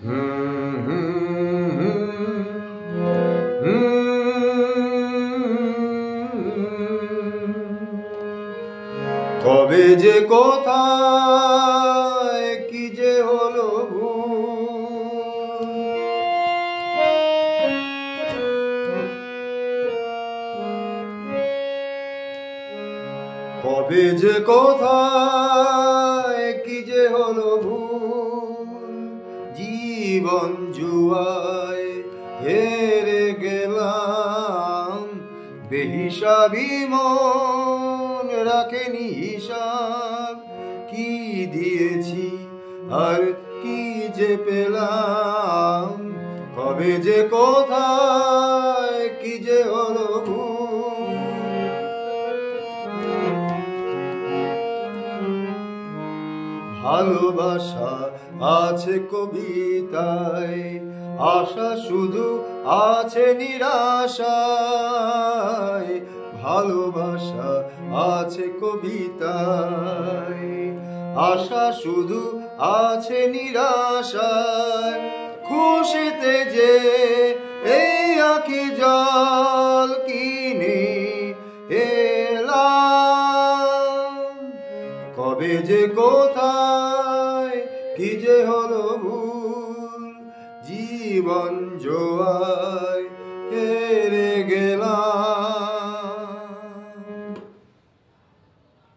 হুম হুম কবে যে কোথায় কি যে হলো কবে যে কোথায় কি যে হলো ভুল জীবন জুয়ায় হেরে গেলাম বেহিসাবি মন রাখেনি হিসাব কি দিয়েছি আর কি যে পেলাম কবে যে কোথায় কি যে হলো ভালোবাসা আছে কবিতায় আশা শুধু আছে নিরাশায় ভালোবাসা আছে কবিতায় আশা শুধু আছে নিরাশায় খুশিতে যে এই আঁখি জল কিনে এলাম কবে যে কোথায় কি যে হলো ভুল জীবন জোয়ায় হেরে গেল।